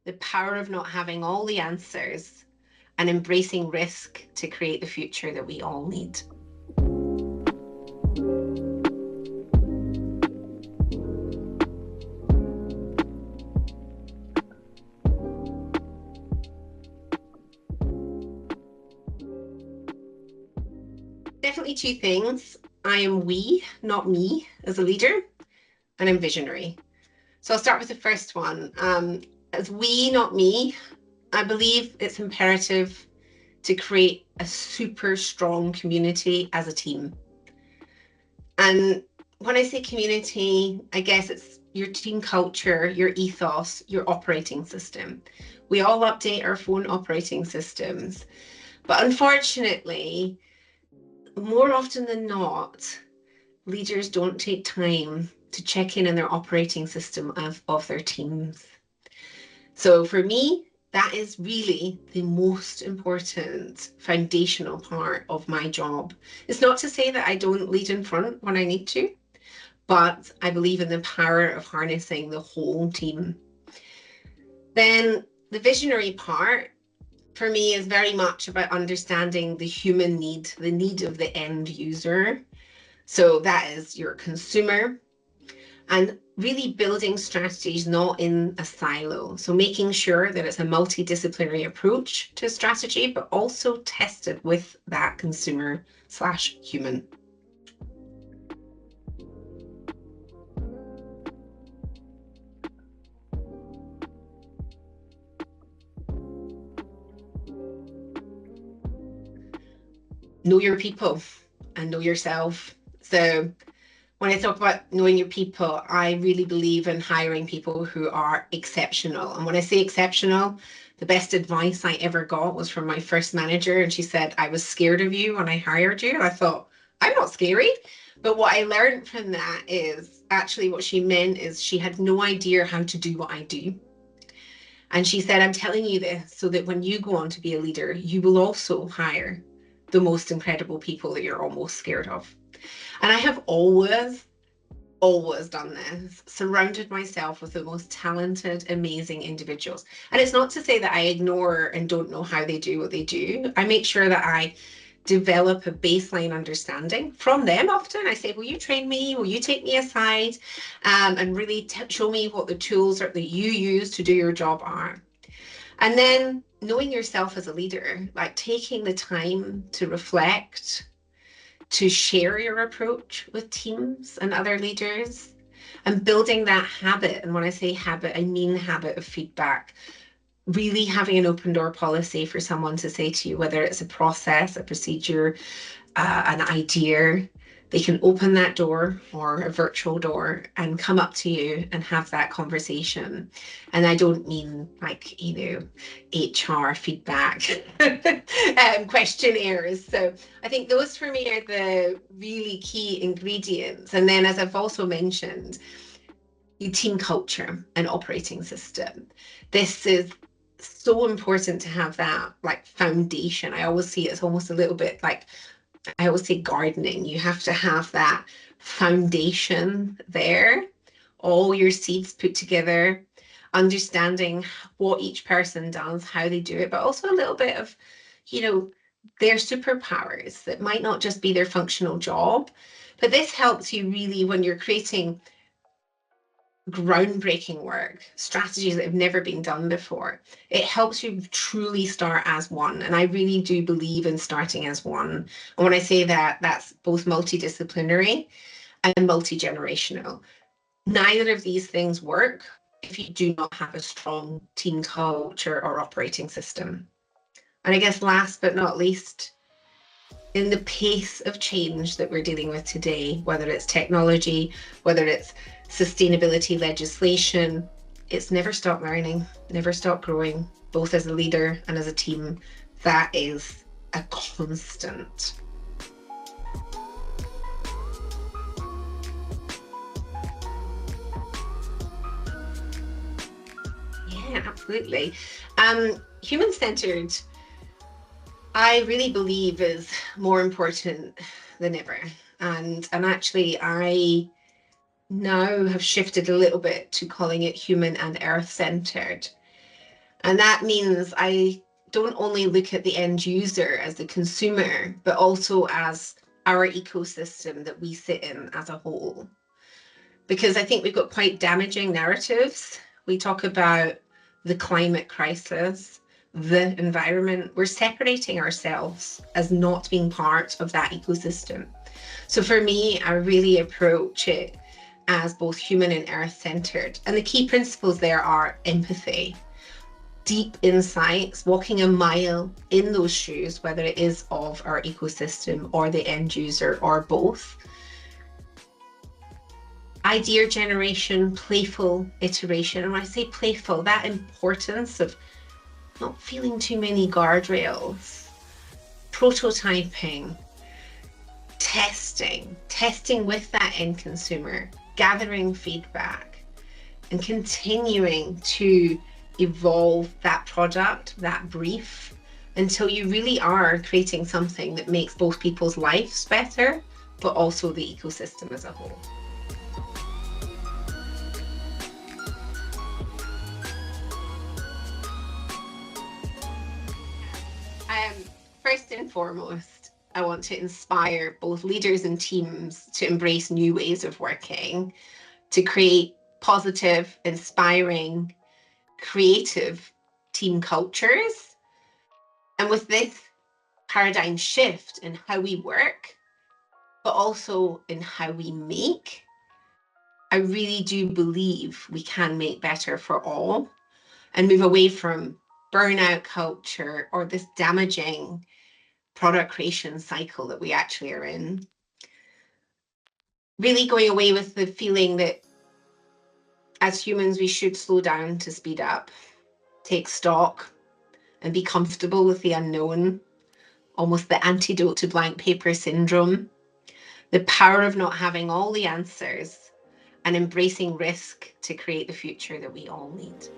the power of not having all the answers, and embracing risk to create the future that we all need. Definitely two things. I am we, not me, as a leader, and I'm visionary. So I'll start with the first one. As we, not me, I believe it's imperative to create a super strong community as a team. And when I say community, I guess it's your team culture, your ethos, your operating system. We all update our phone operating systems, but unfortunately, more often than not, leaders don't take time to check in on their operating system of their teams. So for me, that is really the most important foundational part of my job. It's not to say that I don't lead in front when I need to, but I believe in the power of harnessing the whole team. Then the visionary part for me is very much about understanding the human need, the need of the end user. So that is your consumer, and really building strategies not in a silo. So making sure that it's a multidisciplinary approach to strategy, but also tested with that consumer/human. Know your people and know yourself. So when I talk about knowing your people, I really believe in hiring people who are exceptional. And when I say exceptional, the best advice I ever got was from my first manager. And she said, I was scared of you when I hired you. I thought, I'm not scary. But what I learned from that is actually what she meant is she had no idea how to do what I do. And she said, I'm telling you this so that when you go on to be a leader, you will also hire the most incredible people that you're almost scared of. And I have always done this, surrounded myself with the most talented, amazing individuals. And it's not to say that I ignore and don't know how they do what they do. I make sure that I develop a baseline understanding from them. Often I say, will you train me? Will you take me aside and really show me what the tools that you use to do your job are? And then knowing yourself as a leader, like taking the time to reflect, to share your approach with teams and other leaders, and building that habit. And when I say habit, I mean habit of feedback. Really having an open door policy for someone to say to you, whether it's a process, a procedure, an idea, they can open that door or a virtual door and come up to you and have that conversation. And I don't mean like, HR feedback questionnaires. So I think those for me are the really key ingredients. And then, as I've also mentioned, your team culture and operating system. This is so important to have that like foundation. I always see it's almost a little bit like, I always say gardening. You have to have that foundation there, all your seeds put together, understanding what each person does, how they do it, but also a little bit of, their superpowers that might not just be their functional job. But this helps you really when you're creating groundbreaking work, strategies that have never been done before. It helps you truly start as one. And I really do believe in starting as one. And when I say that, that's both multidisciplinary and multi-generational. Neither of these things work if you do not have a strong team culture or operating system. And I guess last but not least, in the pace of change that we're dealing with today, whether it's technology, whether it's sustainability legislation, it's never stop learning, never stop growing, both as a leader and as a team. That is a constant. Yeah, absolutely. Human-centered, I really believe is more important than ever. And actually, I now have shifted a little bit to calling it human and earth-centered. And that means I don't only look at the end user as the consumer, but also as our ecosystem that we sit in as a whole. Because I think we've got quite damaging narratives. We talk about the climate crisis, the environment. We're separating ourselves as not being part of that ecosystem. So for me, I really approach it as both human and earth-centered. And the key principles there are empathy, deep insights, walking a mile in those shoes, whether it is of our ecosystem or the end user or both. Idea generation, playful iteration. And when I say playful, that importance of not feeling too many guardrails, prototyping, testing with that end consumer, gathering feedback, and continuing to evolve that product, that brief, until you really are creating something that makes both people's lives better, but also the ecosystem as a whole. First and foremost, I want to inspire both leaders and teams to embrace new ways of working, to create positive, inspiring, creative team cultures. And with this paradigm shift in how we work, but also in how we make, I really do believe we can make better for all and move away from burnout culture or this damaging product creation cycle that we actually are in. Really going away with the feeling that as humans, we should slow down to speed up, take stock, and be comfortable with the unknown, almost the antidote to blank paper syndrome, the power of not having all the answers, and embracing risk to create the future that we all need.